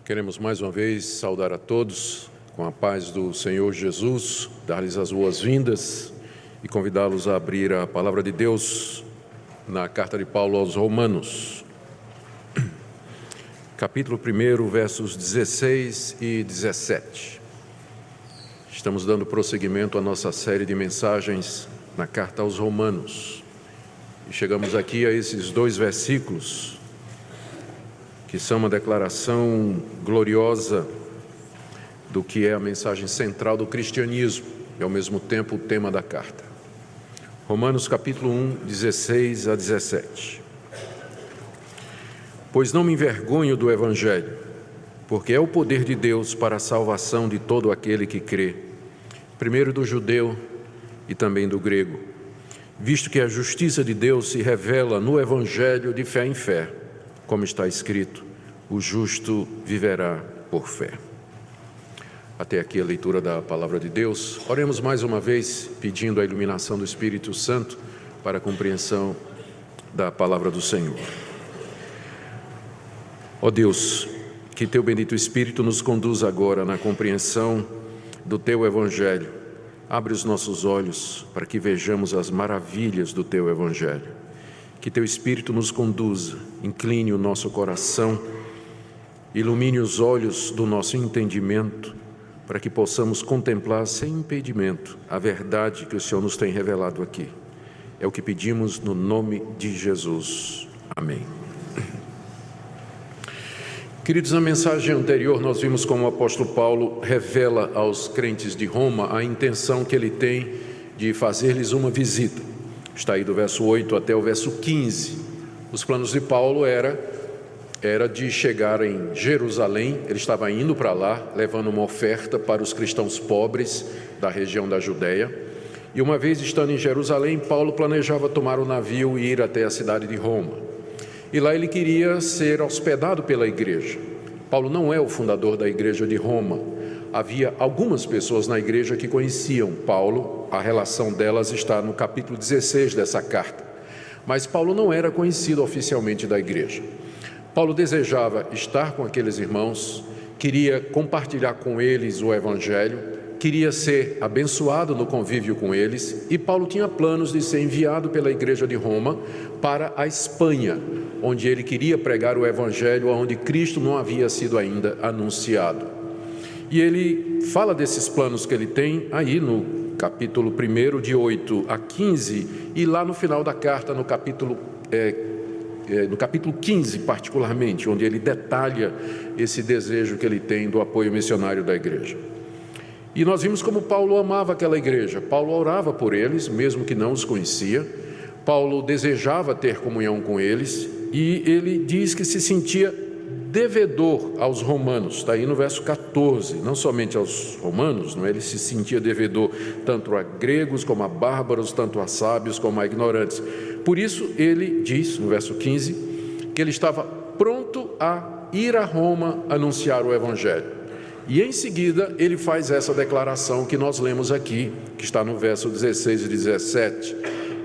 Queremos mais uma vez saudar a todos com a paz do Senhor Jesus, dar-lhes as boas-vindas e convidá-los a abrir a palavra de Deus na carta de Paulo aos Romanos, capítulo 1, versos 16 e 17. Estamos dando prosseguimento à nossa série de mensagens na carta aos Romanos e chegamos aqui a esses dois versículos que são uma declaração gloriosa do que é a mensagem central do cristianismo e, ao mesmo tempo, o tema da carta. Romanos capítulo 1, 16 a 17. Pois não me envergonho do Evangelho, porque é o poder de Deus para a salvação de todo aquele que crê, primeiro do judeu e também do grego, visto que a justiça de Deus se revela no Evangelho de fé em fé, como está escrito, o justo viverá por fé. Até aqui a leitura da palavra de Deus. Oremos mais uma vez, pedindo a iluminação do Espírito Santo para a compreensão da palavra do Senhor. Ó Deus, que Teu bendito Espírito nos conduza agora na compreensão do Teu Evangelho. Abre os nossos olhos para que vejamos as maravilhas do Teu Evangelho. Que Teu Espírito nos conduza, incline o nosso coração, ilumine os olhos do nosso entendimento, para que possamos contemplar sem impedimento a verdade que o Senhor nos tem revelado aqui. É o que pedimos no nome de Jesus. Amém. Queridos, na mensagem anterior nós vimos como o apóstolo Paulo revela aos crentes de Roma a intenção que ele tem de fazer-lhes uma visita. Está aí do verso 8 até o verso 15. Os planos de Paulo era de chegar em Jerusalém. Ele estava indo para lá, levando uma oferta para os cristãos pobres da região da Judéia. E uma vez estando em Jerusalém, Paulo planejava tomar o navio e ir até a cidade de Roma. E lá ele queria ser hospedado pela igreja. Paulo não é o fundador da igreja de Roma. Havia algumas pessoas na igreja que conheciam Paulo, a relação delas está no capítulo 16 dessa carta. Mas Paulo não era conhecido oficialmente da igreja. Paulo desejava estar com aqueles irmãos, queria compartilhar com eles o Evangelho, queria ser abençoado no convívio com eles, e Paulo tinha planos de ser enviado pela igreja de Roma para a Espanha, onde ele queria pregar o Evangelho, onde Cristo não havia sido ainda anunciado. E ele fala desses planos que ele tem aí no capítulo 1, de 8 a 15, e lá no final da carta, no capítulo 15 particularmente, onde ele detalha esse desejo que ele tem do apoio missionário da igreja. E nós vimos como Paulo amava aquela igreja. Paulo orava por eles, mesmo que não os conhecia. Paulo desejava ter comunhão com eles, e ele diz que se sentia devedor aos romanos, está aí no verso 14, não somente aos romanos, não é? Ele se sentia devedor tanto a gregos como a bárbaros, tanto a sábios como a ignorantes. Por isso ele diz, no verso 15, que ele estava pronto a ir a Roma anunciar o Evangelho. E em seguida ele faz essa declaração que nós lemos aqui, que está no verso 16 e 17,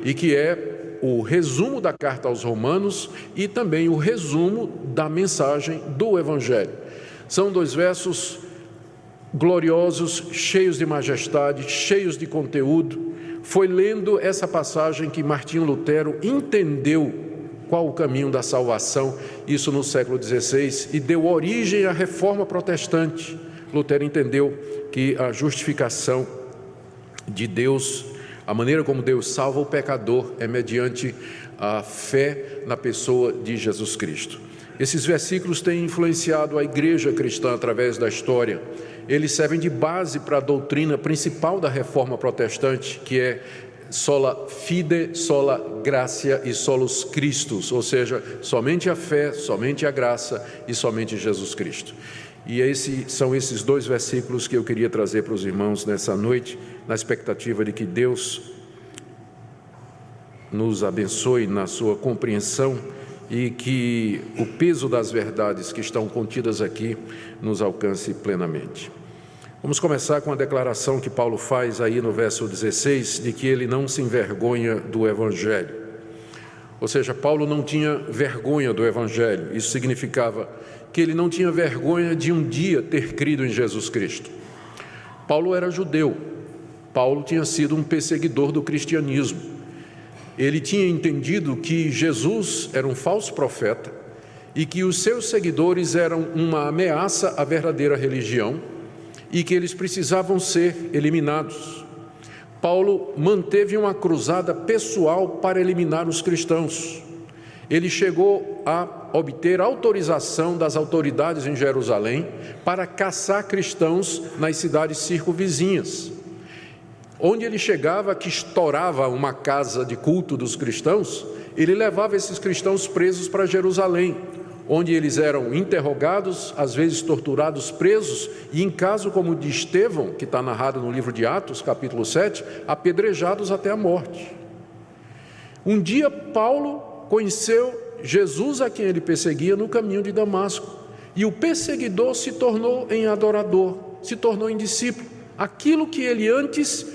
e que é o resumo da carta aos Romanos e também o resumo da mensagem do Evangelho. São dois versos gloriosos, cheios de majestade, cheios de conteúdo. Foi lendo essa passagem que Martinho Lutero entendeu qual o caminho da salvação, isso no século XVI, e deu origem à Reforma Protestante. Lutero entendeu que a justificação de Deus, a maneira como Deus salva o pecador é mediante a fé na pessoa de Jesus Cristo. Esses versículos têm influenciado a igreja cristã através da história. Eles servem de base para a doutrina principal da Reforma Protestante, que é sola fide, sola gratia e solus Christus, ou seja, somente a fé, somente a graça e somente Jesus Cristo. E são esses dois versículos que eu queria trazer para os irmãos nessa noite, na expectativa de que Deus nos abençoe na sua compreensão e que o peso das verdades que estão contidas aqui nos alcance plenamente. Vamos começar com a declaração que Paulo faz aí no verso 16, de que ele não se envergonha do Evangelho. Ou seja, Paulo não tinha vergonha do Evangelho. Isso significava que ele não tinha vergonha de um dia ter crido em Jesus Cristo. Paulo era judeu. Paulo tinha sido um perseguidor do cristianismo. Ele tinha entendido que Jesus era um falso profeta e que os seus seguidores eram uma ameaça à verdadeira religião e que eles precisavam ser eliminados. Paulo manteve uma cruzada pessoal para eliminar os cristãos. Ele chegou a obter autorização das autoridades em Jerusalém para caçar cristãos nas cidades circunvizinhas. Onde ele chegava, que estourava uma casa de culto dos cristãos, ele levava esses cristãos presos para Jerusalém, onde eles eram interrogados, às vezes torturados, presos, e em caso como o de Estevão, que está narrado no livro de Atos, capítulo 7, apedrejados até a morte. Um dia Paulo conheceu Jesus, a quem ele perseguia, no caminho de Damasco, e o perseguidor se tornou em adorador, se tornou em discípulo. Aquilo que ele antes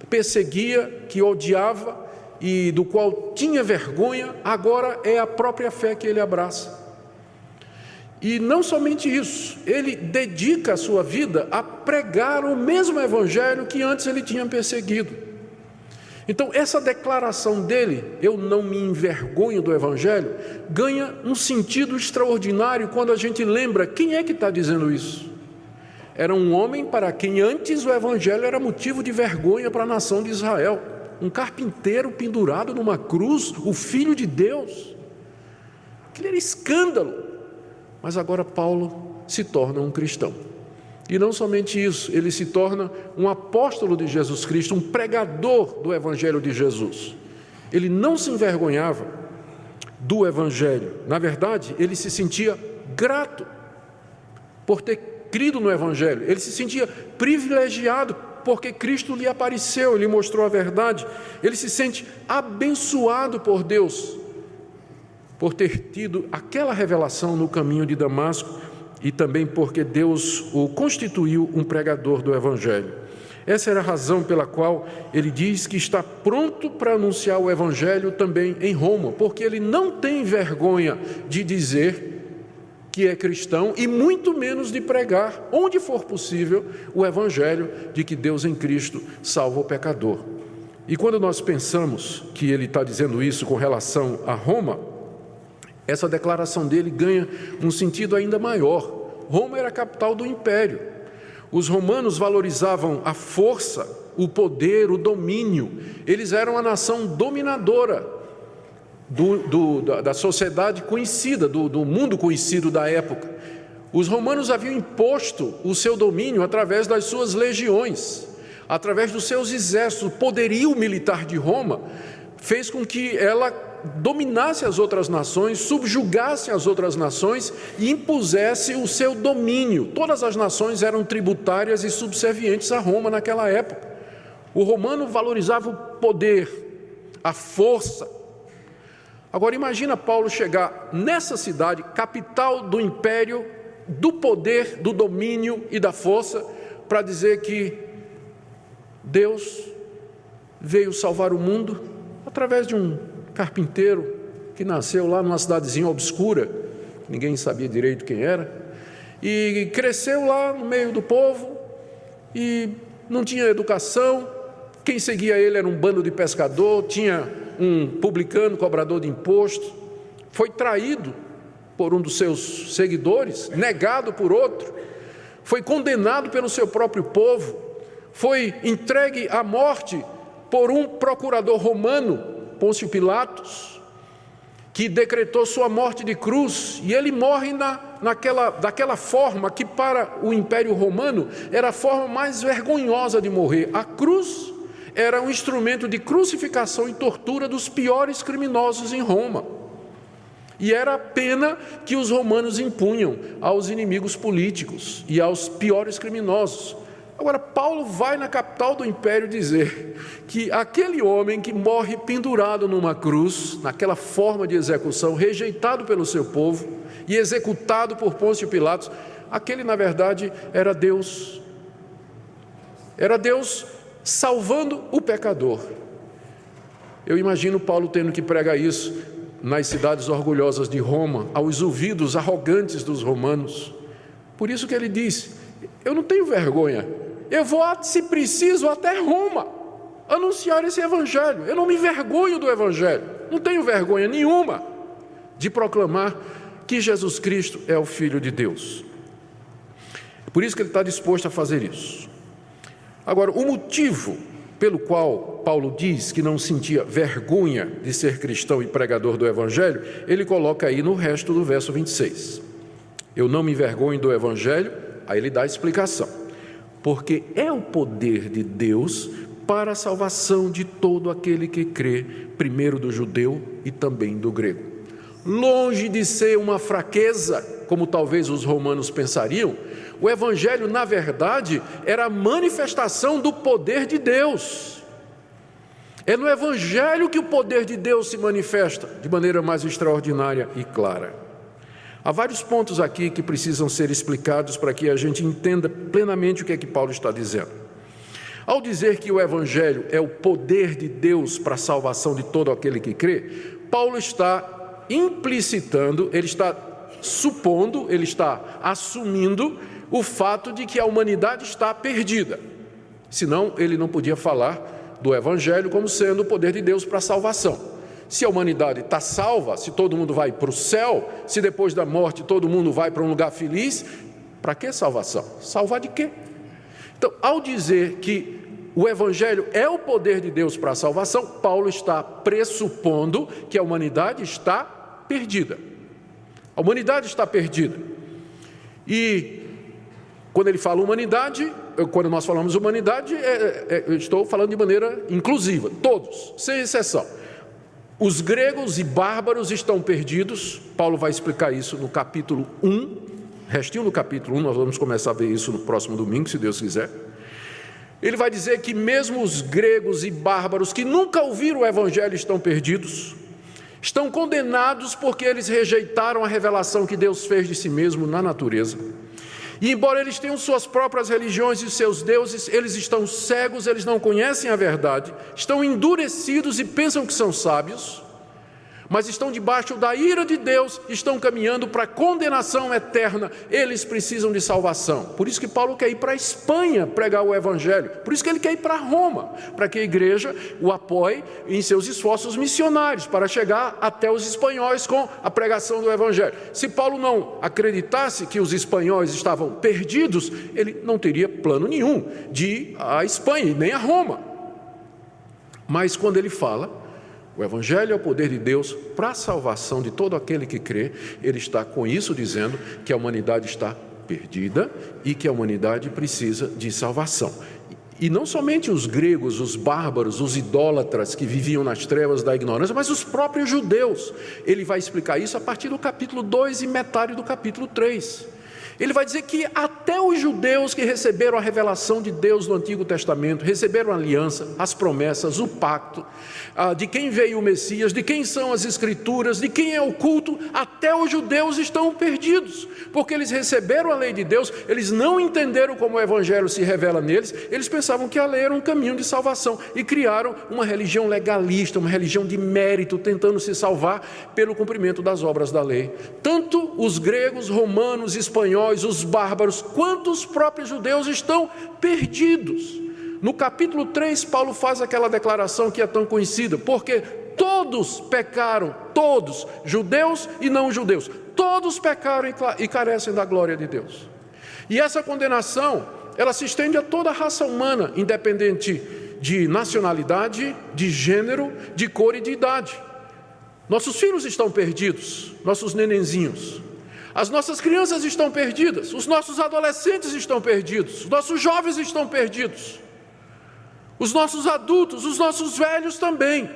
perseguia, que odiava e do qual tinha vergonha, agora é a própria fé que ele abraça. E não somente isso, ele dedica a sua vida a pregar o mesmo evangelho que antes ele tinha perseguido. Então, essa declaração dele, eu não me envergonho do evangelho, ganha um sentido extraordinário quando a gente lembra quem é que está dizendo isso. Era um homem para quem antes o evangelho era motivo de vergonha para a nação de Israel. Um carpinteiro pendurado numa cruz, o Filho de Deus. Aquilo era escândalo. Mas agora Paulo se torna um cristão. E não somente isso, ele se torna um apóstolo de Jesus Cristo, um pregador do Evangelho de Jesus. Ele não se envergonhava do Evangelho. Na verdade, ele se sentia grato por ter crido no Evangelho. Ele se sentia privilegiado porque Cristo lhe apareceu, lhe mostrou a verdade. Ele se sente abençoado por Deus, por ter tido aquela revelação no caminho de Damasco e também porque Deus o constituiu um pregador do Evangelho. Essa era a razão pela qual ele diz que está pronto para anunciar o Evangelho também em Roma, porque ele não tem vergonha de dizer que é cristão e muito menos de pregar, onde for possível, o Evangelho de que Deus em Cristo salva o pecador. E quando nós pensamos que ele está dizendo isso com relação a Roma, essa declaração dele ganha um sentido ainda maior. Roma era a capital do império. Os romanos valorizavam a força, o poder, o domínio. Eles eram a nação dominadora da sociedade conhecida, do mundo conhecido da época. Os romanos haviam imposto o seu domínio através das suas legiões, através dos seus exércitos. O poderio militar de Roma fez com que ela dominasse as outras nações, subjugasse as outras nações e impusesse o seu domínio. Todas as nações eram tributárias e subservientes a Roma naquela época. O romano valorizava o poder, a força. Agora imagina Paulo chegar nessa cidade, capital do império, do poder, do domínio e da força, para dizer que Deus veio salvar o mundo através de um carpinteiro que nasceu lá numa cidadezinha obscura, ninguém sabia direito quem era, e cresceu lá no meio do povo e não tinha educação. Quem seguia ele era um bando de pescador, tinha um publicano, cobrador de imposto, foi traído por um dos seus seguidores, negado por outro, foi condenado pelo seu próprio povo, foi entregue à morte por um procurador romano, Pôncio Pilatos, que decretou sua morte de cruz, e ele morre daquela forma que para o Império Romano era a forma mais vergonhosa de morrer. A cruz era um instrumento de crucificação e tortura dos piores criminosos em Roma, e era a pena que os romanos impunham aos inimigos políticos e aos piores criminosos. Agora, Paulo vai na capital do império dizer que aquele homem que morre pendurado numa cruz, naquela forma de execução, rejeitado pelo seu povo e executado por Pôncio Pilatos, aquele, na verdade, era Deus. Era Deus salvando o pecador. Eu imagino Paulo tendo que pregar isso nas cidades orgulhosas de Roma, aos ouvidos arrogantes dos romanos. Por isso que ele disse: eu não tenho vergonha, eu vou, se preciso, até Roma, anunciar esse evangelho. Eu não me envergonho do evangelho, não tenho vergonha nenhuma de proclamar que Jesus Cristo é o Filho de Deus. Por isso que ele está disposto a fazer isso. Agora, o motivo pelo qual Paulo diz que não sentia vergonha de ser cristão e pregador do evangelho, ele coloca aí no resto do verso 26. Eu não me envergonho do evangelho, aí ele dá a explicação. Porque é o poder de Deus para a salvação de todo aquele que crê, primeiro do judeu e também do grego. Longe de ser uma fraqueza, como talvez os romanos pensariam, o evangelho, na verdade, era a manifestação do poder de Deus. É no evangelho que o poder de Deus se manifesta de maneira mais extraordinária e clara. Há vários pontos aqui que precisam ser explicados para que a gente entenda plenamente o que é que Paulo está dizendo. Ao dizer que o evangelho é o poder de Deus para a salvação de todo aquele que crê, Paulo está implicitando, ele está supondo, ele está assumindo o fato de que a humanidade está perdida. Senão, ele não podia falar do evangelho como sendo o poder de Deus para a salvação. Se a humanidade está salva, se todo mundo vai para o céu, se depois da morte todo mundo vai para um lugar feliz, para que salvação? Salvar de quê? Então, ao dizer que o evangelho é o poder de Deus para a salvação, Paulo está pressupondo que a humanidade está perdida. A humanidade está perdida. E quando ele fala humanidade, quando nós falamos humanidade, eu estou falando de maneira inclusiva, todos, sem exceção. Os gregos e bárbaros estão perdidos. Paulo vai explicar isso no capítulo 1, restinho do capítulo 1, nós vamos começar a ver isso no próximo domingo, se Deus quiser. Ele vai dizer que mesmo os gregos e bárbaros que nunca ouviram o evangelho estão perdidos, estão condenados porque eles rejeitaram a revelação que Deus fez de si mesmo na natureza. E embora eles tenham suas próprias religiões e seus deuses, eles estão cegos, eles não conhecem a verdade, estão endurecidos e pensam que são sábios, mas estão debaixo da ira de Deus, estão caminhando para a condenação eterna, eles precisam de salvação. Por isso que Paulo quer ir para a Espanha pregar o evangelho, por isso que ele quer ir para Roma, para que a igreja o apoie em seus esforços missionários, para chegar até os espanhóis com a pregação do evangelho. Se Paulo não acreditasse que os espanhóis estavam perdidos, ele não teria plano nenhum de ir à Espanha, nem a Roma. Mas quando ele fala, o evangelho é o poder de Deus para a salvação de todo aquele que crê, ele está com isso dizendo que a humanidade está perdida e que a humanidade precisa de salvação. E não somente os gregos, os bárbaros, os idólatras que viviam nas trevas da ignorância, mas os próprios judeus. Ele vai explicar isso a partir do capítulo 2 e metade do capítulo 3. Ele vai dizer que até os judeus que receberam a revelação de Deus no Antigo Testamento, receberam a aliança, as promessas, o pacto, de quem veio o Messias, de quem são as Escrituras, de quem é o culto, até os judeus estão perdidos, porque eles receberam a lei de Deus, eles não entenderam como o Evangelho se revela neles, eles pensavam que a lei era um caminho de salvação e criaram uma religião legalista, uma religião de mérito, tentando se salvar pelo cumprimento das obras da lei. Tanto os gregos, romanos, espanhóis, os bárbaros, quanto os próprios judeus estão perdidos. No capítulo 3, Paulo faz aquela declaração que é tão conhecida, porque todos pecaram, todos, judeus e não judeus, todos pecaram e carecem da glória de Deus. E essa condenação, ela se estende a toda a raça humana, independente de nacionalidade, de gênero, de cor e de idade. Nossos filhos estão perdidos, nossos nenenzinhos. As nossas crianças estão perdidas, os nossos adolescentes estão perdidos, os nossos jovens estão perdidos, os nossos adultos, os nossos velhos também.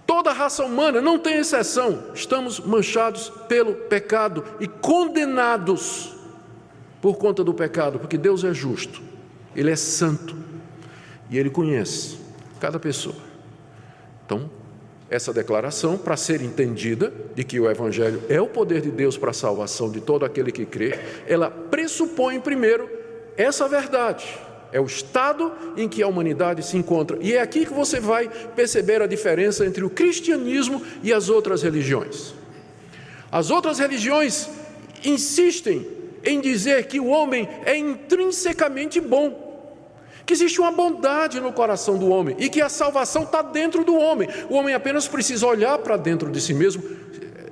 Toda a raça humana, não tem exceção, estamos manchados pelo pecado e condenados por conta do pecado, porque Deus é justo, Ele é santo e Ele conhece cada pessoa. Então, essa declaração, para ser entendida, de que o Evangelho é o poder de Deus para a salvação de todo aquele que crê, ela pressupõe primeiro essa verdade, É o estado em que a humanidade se encontra. E é aqui que você vai perceber a diferença entre o cristianismo e as outras religiões. As outras religiões insistem em dizer que o homem é intrinsecamente bom, que existe uma bondade no coração do homem e que a salvação está dentro do homem. O homem apenas precisa olhar para dentro de si mesmo.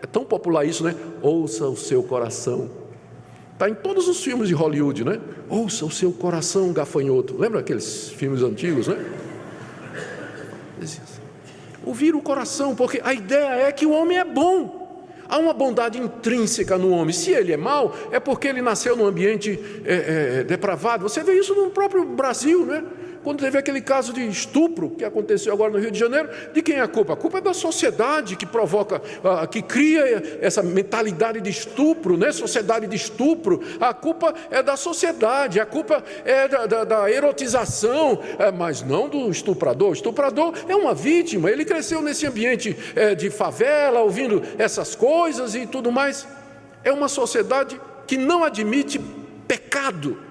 É tão popular isso, né? Ouça o seu coração. Está em todos os filmes de Hollywood, né? Ouça o seu coração, gafanhoto. Lembra aqueles filmes antigos, né? Ouvir o coração, porque a ideia é que o homem é bom. Há uma bondade intrínseca no homem. Se ele é mau, é porque ele nasceu num ambiente depravado. Você vê isso no próprio Brasil, né? Quando teve aquele caso de estupro que aconteceu agora no Rio de Janeiro, de quem é a culpa? A culpa é da sociedade que provoca, que cria essa mentalidade de estupro, né? Sociedade de estupro. A culpa é da sociedade, a culpa é da erotização, mas não do estuprador. O estuprador é uma vítima, ele cresceu nesse ambiente de favela, ouvindo essas coisas e tudo mais. É uma sociedade que não admite pecado,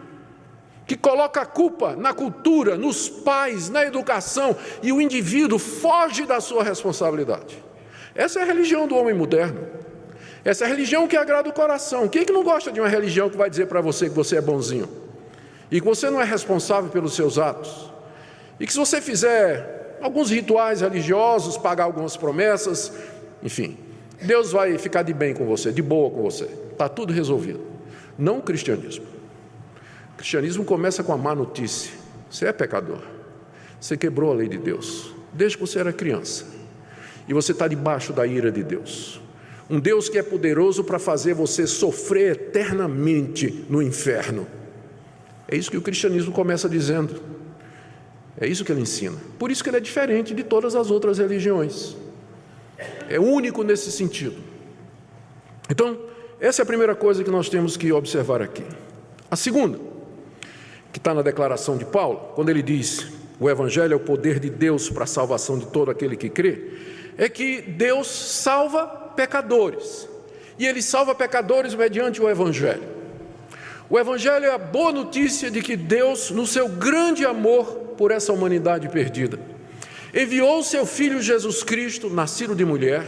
que coloca a culpa na cultura, nos pais, na educação, e o indivíduo foge da sua responsabilidade. Essa é a religião do homem moderno. Essa é a religião que agrada o coração. Quem é que não gosta de uma religião que vai dizer para você que você é bonzinho? E que você não é responsável pelos seus atos? E que se você fizer alguns rituais religiosos, pagar algumas promessas, enfim, Deus vai ficar de bem com você, de boa com você. Está tudo resolvido. Não o cristianismo. O cristianismo começa com a má notícia: você é pecador, você quebrou a lei de Deus, desde que você era criança, e você está debaixo da ira de Deus, um Deus que é poderoso para fazer você sofrer eternamente no inferno. É isso que o cristianismo começa dizendo, é isso que ele ensina. Por isso que ele é diferente de todas as outras religiões, é único nesse sentido. Então, essa é a primeira coisa que nós temos que observar aqui. A segunda, que está na declaração de Paulo, quando ele diz: o Evangelho é o poder de Deus para a salvação de todo aquele que crê, é que Deus salva pecadores, e Ele salva pecadores mediante o Evangelho. O Evangelho é a boa notícia de que Deus, no seu grande amor por essa humanidade perdida, enviou o seu Filho Jesus Cristo, nascido de mulher,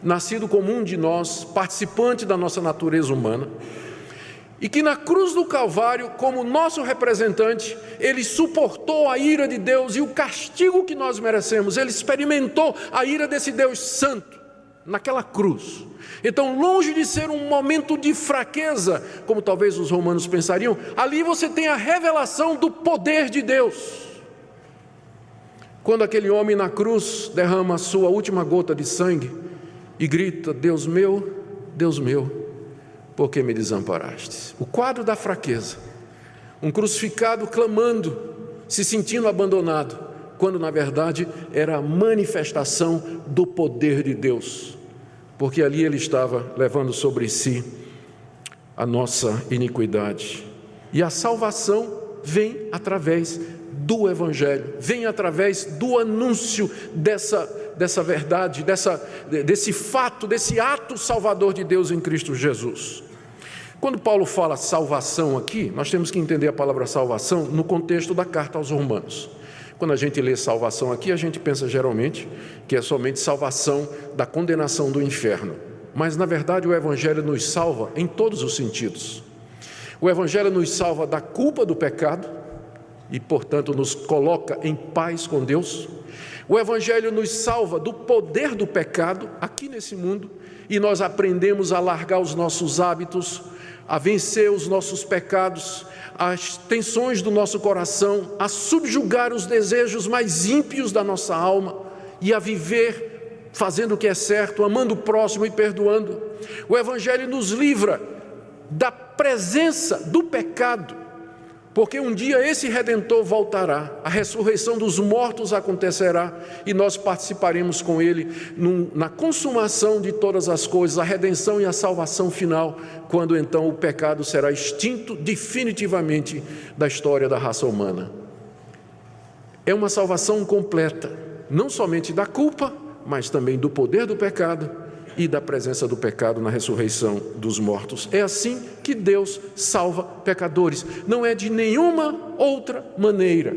nascido como um de nós, participante da nossa natureza humana, e que na cruz do Calvário, como nosso representante, Ele suportou a ira de Deus e o castigo que nós merecemos. Ele experimentou a ira desse Deus santo naquela cruz. Então, longe de ser um momento de fraqueza, como talvez os romanos pensariam, ali você tem a revelação do poder de Deus. Quando aquele homem na cruz derrama a sua última gota de sangue e grita: Deus meu, por que me desamparastes? O quadro da fraqueza, um crucificado clamando, se sentindo abandonado, quando na verdade era a manifestação do poder de Deus, porque ali ele estava levando sobre si a nossa iniquidade. E a salvação vem através do Evangelho, vem através do anúncio dessa verdade, desse fato, desse ato salvador de Deus em Cristo Jesus. Quando Paulo fala salvação aqui, nós temos que entender a palavra salvação no contexto da carta aos Romanos. Quando a gente lê salvação aqui, a gente pensa geralmente que é somente salvação da condenação do inferno. Mas na verdade o Evangelho nos salva em todos os sentidos. O Evangelho nos salva da culpa do pecado e, portanto, nos coloca em paz com Deus. O Evangelho nos salva do poder do pecado aqui nesse mundo, e nós aprendemos a largar os nossos hábitos, a vencer os nossos pecados, as tensões do nosso coração, a subjugar os desejos mais ímpios da nossa alma e a viver fazendo o que é certo, amando o próximo e perdoando. O Evangelho nos livra da presença do pecado, porque um dia esse Redentor voltará, a ressurreição dos mortos acontecerá e nós participaremos com Ele na consumação de todas as coisas, a redenção e a salvação final, quando então o pecado será extinto definitivamente da história da raça humana. É uma salvação completa, não somente da culpa, mas também do poder do pecado e da presença do pecado na ressurreição dos mortos. É assim que Deus salva pecadores. Não é de nenhuma outra maneira.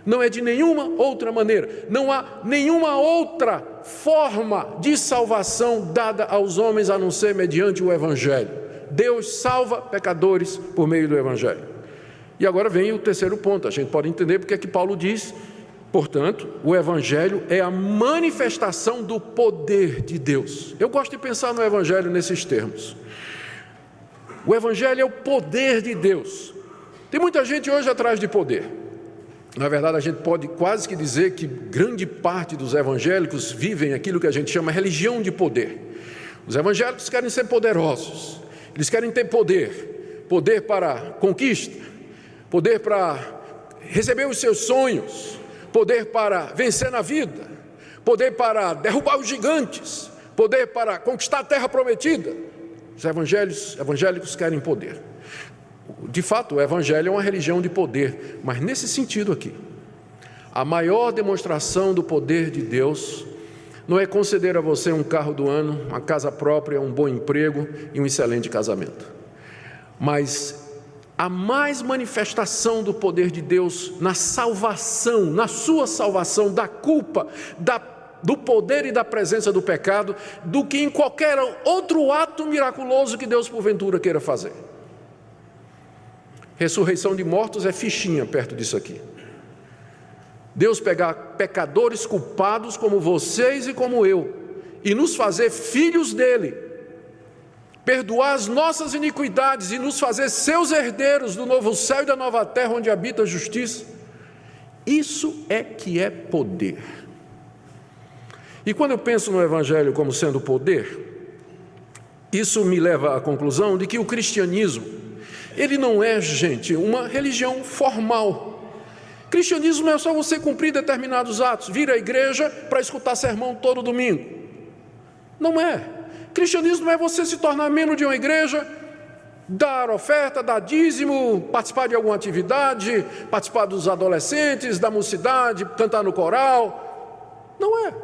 Não é de nenhuma outra maneira. Não há nenhuma outra forma de salvação dada aos homens a não ser mediante o Evangelho. Deus salva pecadores por meio do Evangelho. E agora vem o terceiro ponto. A gente pode entender porque é que Paulo diz, portanto, o Evangelho é a manifestação do poder de Deus. Eu gosto de pensar no Evangelho nesses termos. O Evangelho é o poder de Deus. Tem muita gente hoje atrás de poder. Na verdade, a gente pode quase que dizer que grande parte dos evangélicos vivem aquilo que a gente chama religião de poder. Os evangélicos querem ser poderosos, eles querem ter poder, poder para conquista, poder para receber os seus sonhos, poder para vencer na vida, poder para derrubar os gigantes, poder para conquistar a terra prometida. Os evangélicos querem poder. De fato, o Evangelho é uma religião de poder, mas nesse sentido aqui, a maior demonstração do poder de Deus não é conceder a você um carro do ano, uma casa própria, um bom emprego e um excelente casamento. Mas a mais manifestação do poder de Deus na salvação, na sua salvação da culpa, do poder e da presença do pecado, do que em qualquer outro ato miraculoso que Deus porventura queira fazer. Ressurreição de mortos é fichinha perto disso aqui. Deus pegar pecadores culpados como vocês e como eu, e nos fazer filhos dele, perdoar as nossas iniquidades e nos fazer seus herdeiros do novo céu e da nova terra onde habita a justiça, isso é que é poder. E quando eu penso no Evangelho como sendo poder, isso me leva à conclusão de que o cristianismo, ele não é, gente, uma religião formal. Cristianismo não é só você cumprir determinados atos, vir à igreja para escutar sermão todo domingo. Não é. Cristianismo não é você se tornar membro de uma igreja, dar oferta, dar dízimo, participar de alguma atividade, participar dos adolescentes, da mocidade, cantar no coral. Não é.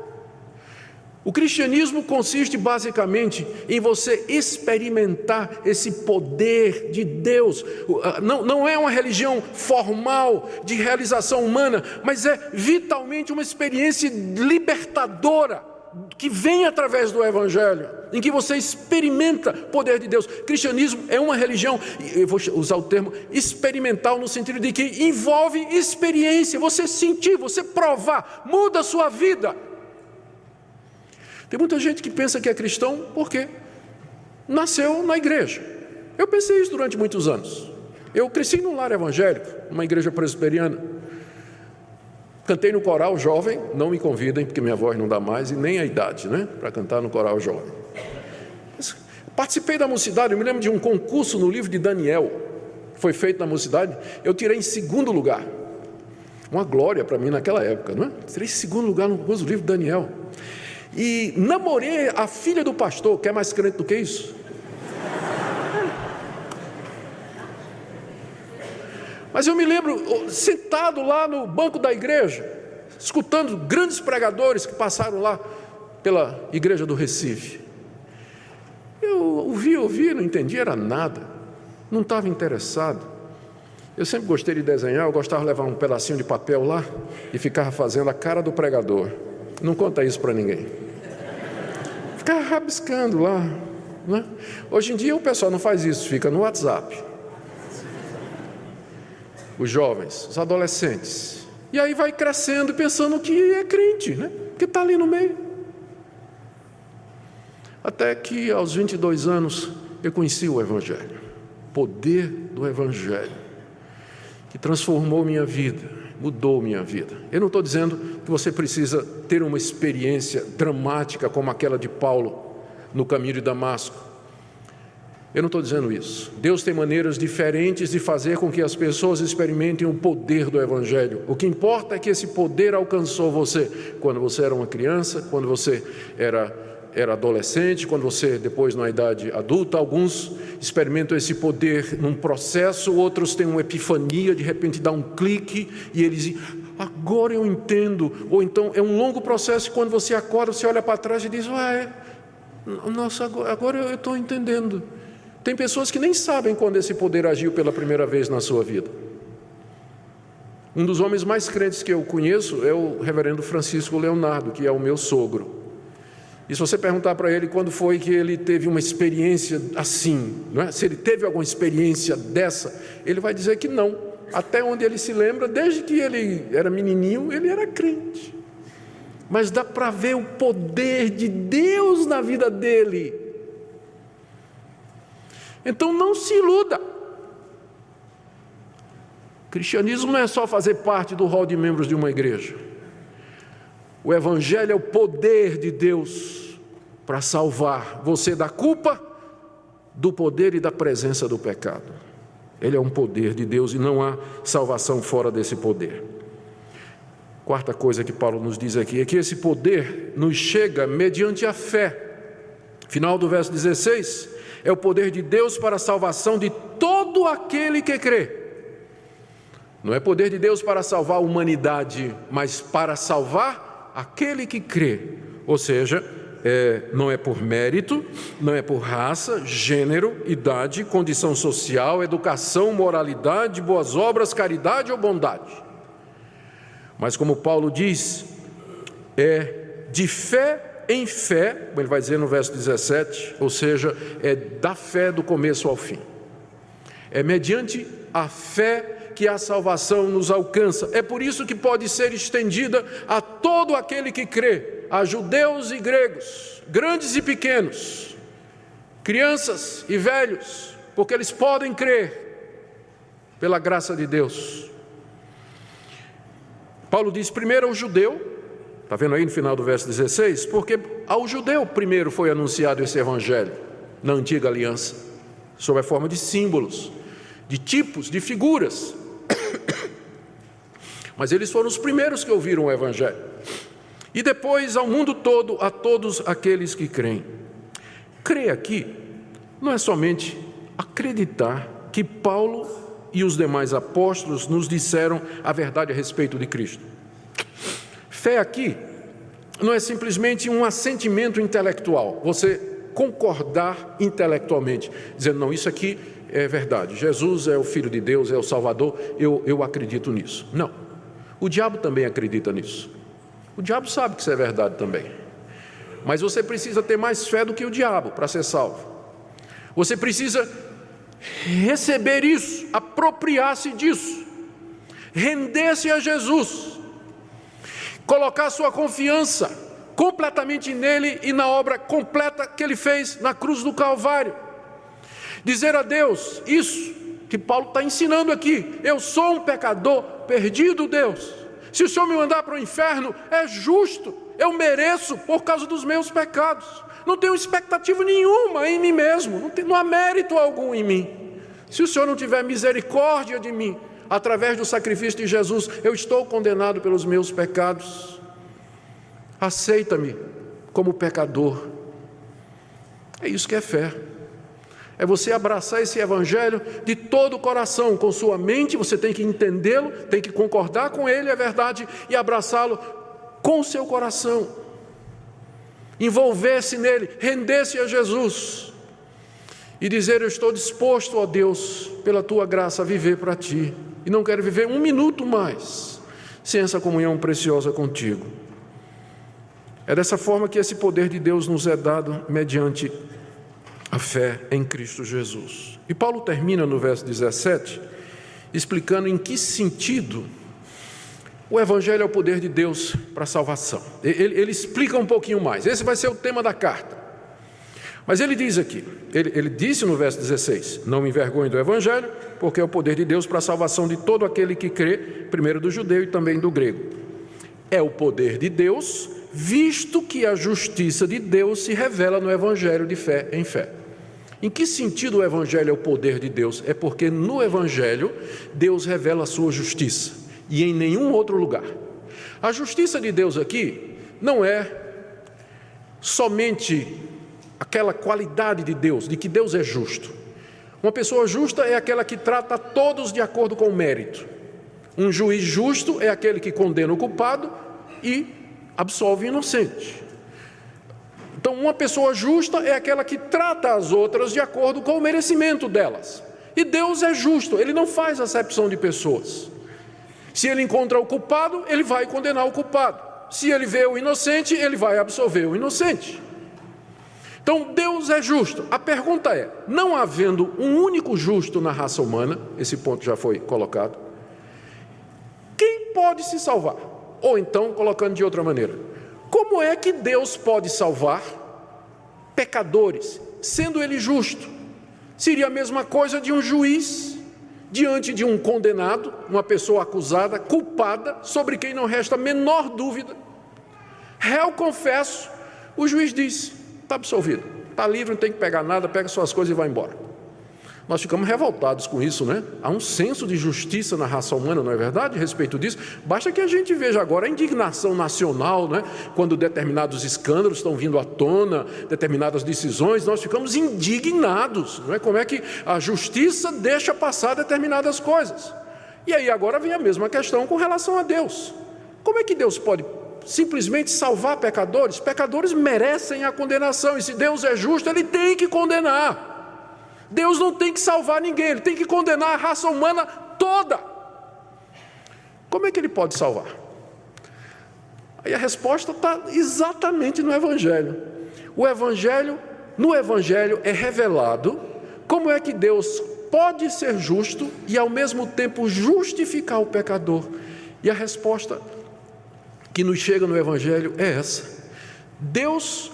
O cristianismo consiste basicamente em você experimentar esse poder de Deus. Não é uma religião formal de realização humana, mas é vitalmente uma experiência libertadora que vem através do Evangelho, em que você experimenta o poder de Deus. Cristianismo é uma religião, eu vou usar o termo experimental no sentido de que envolve experiência, você sentir, você provar, muda a sua vida. Tem muita gente que pensa que é cristão porque nasceu na igreja. Eu pensei isso durante muitos anos. Eu cresci num lar evangélico, numa igreja presbiteriana. Cantei no coral jovem, não me convidem porque minha voz não dá mais e nem a idade, né, para cantar no coral jovem. Participei da mocidade, eu me lembro de um concurso no livro de Daniel, que foi feito na mocidade, eu tirei em segundo lugar. Uma glória para mim naquela época, não é? Tirei em segundo lugar no concurso do livro de Daniel. E namorei a filha do pastor, que é mais crente do que isso? Mas eu me lembro, sentado lá no banco da igreja, escutando grandes pregadores que passaram lá pela igreja do Recife. Eu ouvi, não entendia, era nada, não estava interessado. Eu sempre gostei de desenhar, eu gostava de levar um pedacinho de papel lá e ficava fazendo a cara do pregador. Não conta isso para ninguém. Ficava rabiscando lá, né? Hoje em dia o pessoal não faz isso, fica no WhatsApp. Os jovens, os adolescentes. E aí vai crescendo pensando que é crente, né? Que está ali no meio. Até que aos 22 anos eu conheci o Evangelho. O poder do Evangelho, que transformou minha vida, mudou minha vida. Eu não estou dizendo que você precisa ter uma experiência dramática como aquela de Paulo no caminho de Damasco. Eu não estou dizendo isso. Deus tem maneiras diferentes de fazer com que as pessoas experimentem o poder do Evangelho. O que importa é que esse poder alcançou você quando você era uma criança, quando você era adolescente, quando você depois na idade adulta. Alguns experimentam esse poder num processo, outros têm uma epifania, de repente dá um clique e eles dizem, agora eu entendo. Ou então é um longo processo e quando você acorda, você olha para trás e diz, Nossa, agora eu estou entendendo. Tem pessoas que nem sabem quando esse poder agiu pela primeira vez na sua vida. Um dos homens mais crentes que eu conheço é o reverendo Francisco Leonardo, que é o meu sogro. E se você perguntar para ele quando foi que ele teve uma experiência assim, não é? Se ele teve alguma experiência dessa, ele vai dizer que não. Até onde ele se lembra, desde que ele era menininho, ele era crente. Mas dá para ver o poder de Deus na vida dele. Então não se iluda. Cristianismo não é só fazer parte do rol de membros de uma igreja. O Evangelho é o poder de Deus para salvar você da culpa, do poder e da presença do pecado. Ele é um poder de Deus e não há salvação fora desse poder. Quarta coisa que Paulo nos diz aqui é que esse poder nos chega mediante a fé. Final do verso 16, é o poder de Deus para a salvação de todo aquele que crê. Não é poder de Deus para salvar a humanidade, mas para salvar aquele que crê. Ou seja, não é por mérito, não é por raça, gênero, idade, condição social, educação, moralidade, boas obras, caridade ou bondade. Mas como Paulo diz, é de fé em fé, como ele vai dizer no verso 17, ou seja, é da fé do começo ao fim. É mediante a fé que a salvação nos alcança. É por isso que pode ser estendida a todo aquele que crê, a judeus e gregos, grandes e pequenos, crianças e velhos, porque eles podem crer pela graça de Deus. Paulo diz primeiro ao judeu, está vendo aí no final do verso 16? Porque ao judeu primeiro foi anunciado esse evangelho, na antiga aliança, sob a forma de símbolos, de tipos, de figuras. Mas eles foram os primeiros que ouviram o evangelho. E depois ao mundo todo, a todos aqueles que creem. Crer aqui não é somente acreditar que Paulo e os demais apóstolos nos disseram a verdade a respeito de Cristo. Fé aqui não é simplesmente um assentimento intelectual, você concordar intelectualmente, dizendo, não, isso aqui é verdade, Jesus é o Filho de Deus, é o Salvador, eu acredito nisso. Não, o diabo também acredita nisso. O diabo sabe que isso é verdade também. Mas você precisa ter mais fé do que o diabo para ser salvo. Você precisa receber isso, apropriar-se disso, render-se a Jesus, colocar sua confiança completamente nele e na obra completa que ele fez na cruz do Calvário. Dizer a Deus isso que Paulo está ensinando aqui: eu sou um pecador perdido, Deus. Se o Senhor me mandar para o inferno, é justo, eu mereço por causa dos meus pecados. Não tenho expectativa nenhuma em mim mesmo, não há mérito algum em mim. Se o Senhor não tiver misericórdia de mim, através do sacrifício de Jesus, eu estou condenado pelos meus pecados. Aceita-me como pecador. É isso que é fé. É você abraçar esse evangelho de todo o coração, com sua mente, você tem que entendê-lo, tem que concordar com ele, é verdade, e abraçá-lo com o seu coração. Envolver-se nele, render-se a Jesus e dizer, eu estou disposto, ó Deus, pela tua graça a viver para ti, e não quero viver um minuto mais sem essa comunhão preciosa contigo. É dessa forma que esse poder de Deus nos é dado mediante a fé em Cristo Jesus. E Paulo termina no verso 17, explicando em que sentido o Evangelho é o poder de Deus para a salvação. Ele explica um pouquinho mais, esse vai ser o tema da carta. Mas ele diz aqui, ele disse no verso 16, não me envergonhe do Evangelho, porque é o poder de Deus para a salvação de todo aquele que crê, primeiro do judeu e também do grego. É o poder de Deus, visto que a justiça de Deus se revela no Evangelho de fé em fé. Em que sentido o Evangelho é o poder de Deus? É porque no Evangelho Deus revela a sua justiça e em nenhum outro lugar. A justiça de Deus aqui não é somente aquela qualidade de Deus, de que Deus é justo. Uma pessoa justa é aquela que trata todos de acordo com o mérito. Um juiz justo é aquele que condena o culpado e absolve o inocente. Então, uma pessoa justa é aquela que trata as outras de acordo com o merecimento delas. E Deus é justo, Ele não faz acepção de pessoas. Se Ele encontra o culpado, Ele vai condenar o culpado. Se Ele vê o inocente, Ele vai absolver o inocente. Então, Deus é justo. A pergunta é, não havendo um único justo na raça humana, esse ponto já foi colocado, quem pode se salvar? Ou então, colocando de outra maneira, como é que Deus pode salvar pecadores, sendo Ele justo? Seria a mesma coisa de um juiz diante de um condenado, uma pessoa acusada, culpada, sobre quem não resta a menor dúvida. Réu, confesso, o juiz disse, está absolvido, está livre, não tem que pegar nada, pega suas coisas e vai embora. Nós ficamos revoltados com isso, né? Há um senso de justiça na raça humana, não é verdade, a respeito disso? Basta que a gente veja agora a indignação nacional, né? Quando determinados escândalos estão vindo à tona, determinadas decisões, nós ficamos indignados, não é? Como é que a justiça deixa passar determinadas coisas? E aí agora vem a mesma questão com relação a Deus. Como é que Deus pode simplesmente salvar pecadores? Pecadores merecem a condenação, e se Deus é justo, Ele tem que condenar. Deus não tem que salvar ninguém, Ele tem que condenar a raça humana toda. Como é que Ele pode salvar? Aí a resposta está exatamente no Evangelho. No Evangelho é revelado como é que Deus pode ser justo e ao mesmo tempo justificar o pecador. E a resposta que nos chega no Evangelho é essa: Deus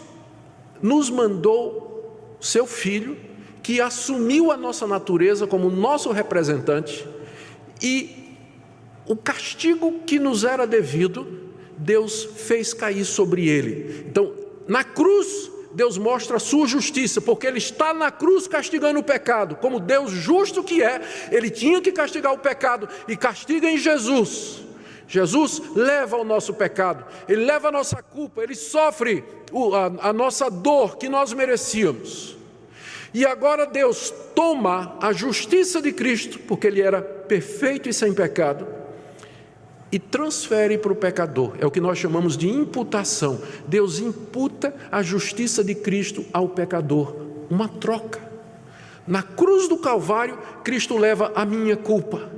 nos mandou seu Filho, que assumiu a nossa natureza como nosso representante, e o castigo que nos era devido, Deus fez cair sobre Ele. Então, na cruz, Deus mostra a sua justiça, porque Ele está na cruz castigando o pecado. Como Deus justo que é, Ele tinha que castigar o pecado, e castiga em Jesus. Jesus leva o nosso pecado, Ele leva a nossa culpa, Ele sofre a nossa dor que nós merecíamos. E agora Deus toma a justiça de Cristo, porque Ele era perfeito e sem pecado, e transfere para o pecador. É o que nós chamamos de imputação. Deus imputa a justiça de Cristo ao pecador. Uma troca. Na cruz do Calvário, Cristo leva a minha culpa,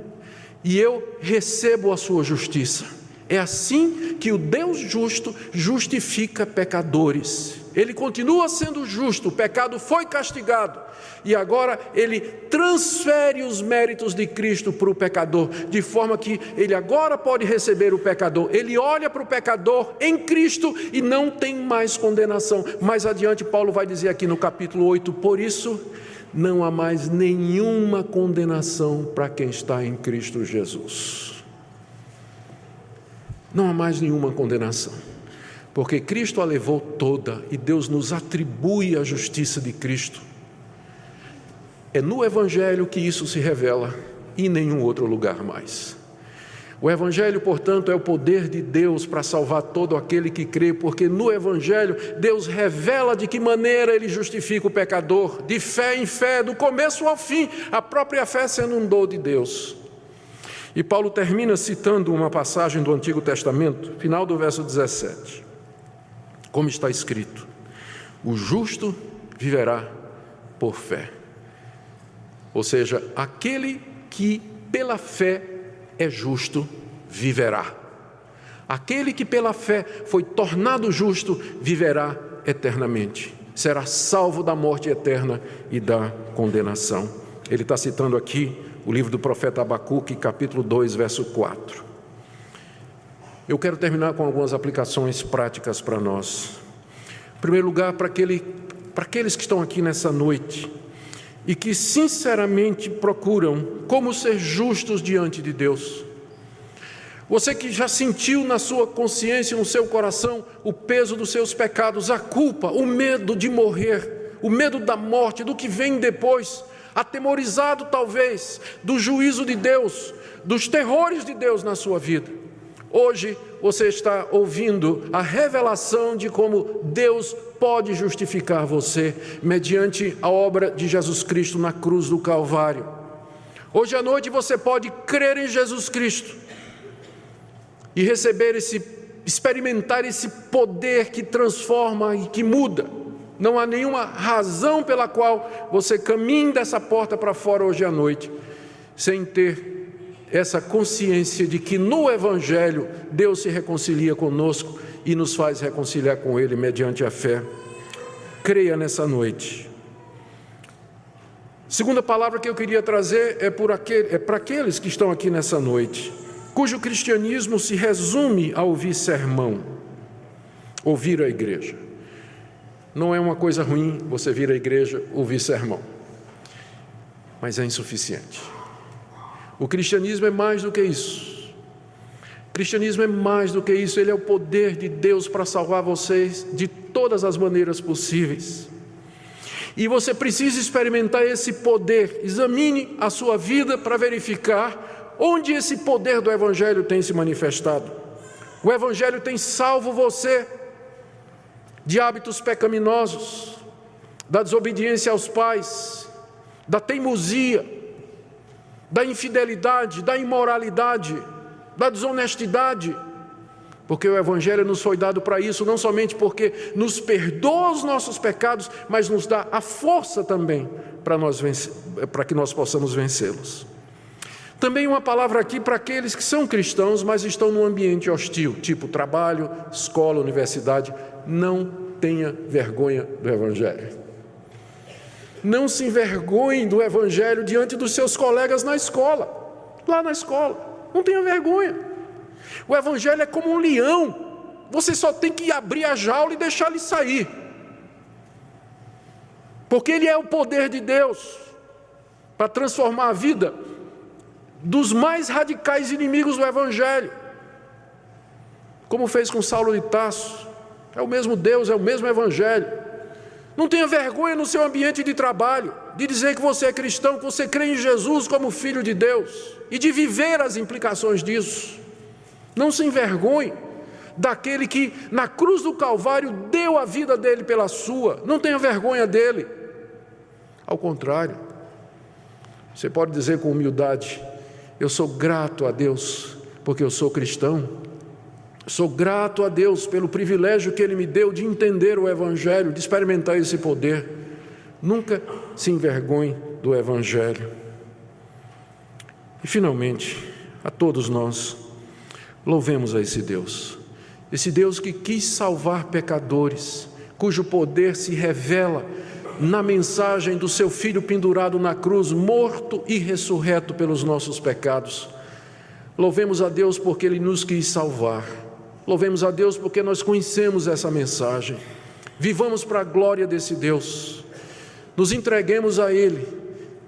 e eu recebo a sua justiça. É assim que o Deus justo justifica pecadores. Ele continua sendo justo, o pecado foi castigado, e agora Ele transfere os méritos de Cristo para o pecador, de forma que ele agora pode receber o pecador. Ele olha para o pecador em Cristo e não tem mais condenação. Mais adiante Paulo vai dizer aqui no capítulo 8, por isso não há mais nenhuma condenação para quem está em Cristo Jesus. Não há mais nenhuma condenação, porque Cristo a levou toda, e Deus nos atribui a justiça de Cristo. É no Evangelho que isso se revela, e em nenhum outro lugar mais. O Evangelho, portanto, é o poder de Deus para salvar todo aquele que crê, porque no Evangelho Deus revela de que maneira Ele justifica o pecador, de fé em fé, do começo ao fim, a própria fé sendo um dom de Deus. E Paulo termina citando uma passagem do Antigo Testamento, final do verso 17. Como está escrito, o justo viverá por fé. Ou seja, aquele que pela fé é justo, viverá. Aquele que pela fé foi tornado justo, viverá eternamente. Será salvo da morte eterna e da condenação. Ele está citando aqui o livro do profeta Abacuque, capítulo 2, verso 4. Eu quero terminar com algumas aplicações práticas para nós. Em primeiro lugar, para aqueles que estão aqui nessa noite e que sinceramente procuram como ser justos diante de Deus. Você que já sentiu na sua consciência, no seu coração, o peso dos seus pecados, a culpa, o medo de morrer, o medo da morte, do que vem depois, atemorizado talvez do juízo de Deus, dos terrores de Deus na sua vida. Hoje você está ouvindo a revelação de como Deus pode justificar você mediante a obra de Jesus Cristo na cruz do Calvário. Hoje à noite você pode crer em Jesus Cristo e receber esse experimentar esse poder que transforma e que muda. Não há nenhuma razão pela qual você caminhe dessa porta para fora hoje à noite, sem ter essa consciência de que no Evangelho Deus se reconcilia conosco e nos faz reconciliar com Ele mediante a fé. Creia nessa noite. Segunda palavra que eu queria trazer é para aqueles que estão aqui nessa noite, cujo cristianismo se resume a ouvir sermão, ouvir a igreja. Não é uma coisa ruim você vir à igreja, ouvir sermão, mas é insuficiente. O cristianismo é mais do que isso. O cristianismo é mais do que isso. Ele é o poder de Deus para salvar vocês de todas as maneiras possíveis. E você precisa experimentar esse poder. Examine a sua vida para verificar onde esse poder do Evangelho tem se manifestado. O Evangelho tem salvo você de hábitos pecaminosos, da desobediência aos pais, da teimosia, da infidelidade, da imoralidade, da desonestidade, porque o Evangelho nos foi dado para isso, não somente porque nos perdoa os nossos pecados, mas nos dá a força também para que nós possamos vencê-los. Também uma palavra aqui para aqueles que são cristãos, mas estão num ambiente hostil, tipo trabalho, escola, universidade. Não tenha vergonha do Evangelho. Não se envergonhe do Evangelho diante dos seus colegas na escola, lá na escola. Não tenha vergonha. O Evangelho é como um leão. Você só tem que abrir a jaula e deixar ele sair. Porque ele é o poder de Deus para transformar a vida dos mais radicais inimigos do Evangelho. Como fez com Saulo de Tarso. É o mesmo Deus, é o mesmo Evangelho. Não tenha vergonha no seu ambiente de trabalho, de dizer que você é cristão, que você crê em Jesus como Filho de Deus, e de viver as implicações disso. Não se envergonhe daquele que na cruz do Calvário deu a vida dele pela sua. Não tenha vergonha dele. Ao contrário, você pode dizer com humildade: eu sou grato a Deus porque eu sou cristão. Sou grato a Deus pelo privilégio que Ele me deu de entender o Evangelho, de experimentar esse poder. Nunca se envergonhe do Evangelho. E finalmente, a todos nós, louvemos a esse Deus que quis salvar pecadores, cujo poder se revela na mensagem do seu Filho pendurado na cruz, morto e ressurreto pelos nossos pecados. Louvemos a Deus porque Ele nos quis salvar. Louvemos a Deus porque nós conhecemos essa mensagem. Vivamos para a glória desse Deus. Nos entreguemos a Ele.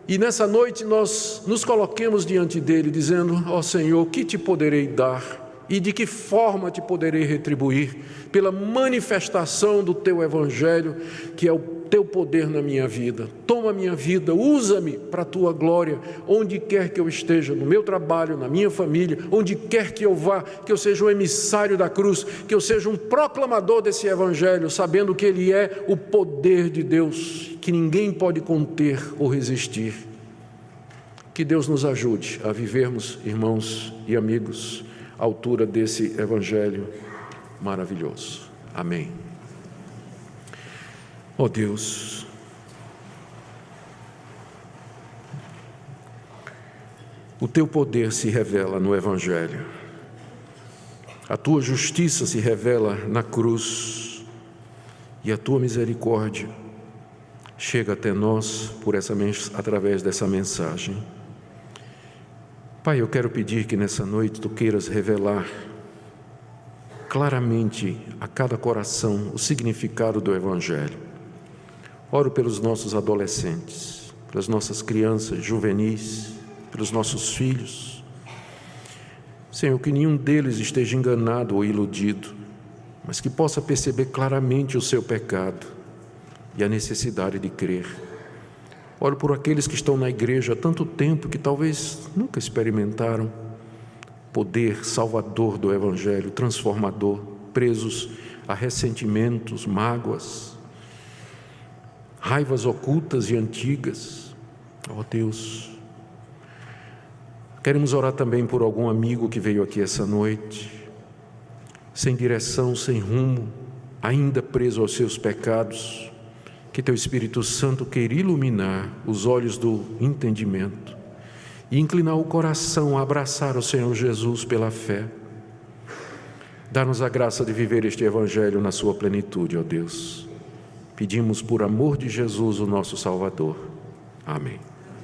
E nessa noite nós nos coloquemos diante dEle, dizendo: ó Senhor, o que te poderei dar? E de que forma te poderei retribuir? Pela manifestação do Teu Evangelho, que é o Teu poder na minha vida. Toma a minha vida, usa-me para a Tua glória, onde quer que eu esteja, no meu trabalho, na minha família, onde quer que eu vá, que eu seja um emissário da cruz, que eu seja um proclamador desse Evangelho, sabendo que ele é o poder de Deus, que ninguém pode conter ou resistir. Que Deus nos ajude a vivermos, irmãos e amigos, à altura desse Evangelho maravilhoso. Amém. Ó Deus, o Teu poder se revela no Evangelho, a Tua justiça se revela na cruz, e a Tua misericórdia chega até nós através dessa mensagem. Pai, eu quero pedir que nessa noite Tu queiras revelar claramente a cada coração o significado do Evangelho. Oro pelos nossos adolescentes, pelas nossas crianças juvenis, pelos nossos filhos. Senhor, que nenhum deles esteja enganado ou iludido, mas que possa perceber claramente o seu pecado e a necessidade de crer. Oro por aqueles que estão na igreja há tanto tempo que talvez nunca experimentaram o poder salvador do Evangelho, transformador, presos a ressentimentos, mágoas, raivas ocultas e antigas. Ó Deus, queremos orar também por algum amigo que veio aqui essa noite sem direção, sem rumo, ainda preso aos seus pecados, que Teu Espírito Santo queira iluminar os olhos do entendimento e inclinar o coração a abraçar o Senhor Jesus pela fé. Dá-nos a graça de viver este Evangelho na sua plenitude, ó Deus. Pedimos por amor de Jesus, o nosso Salvador. Amém.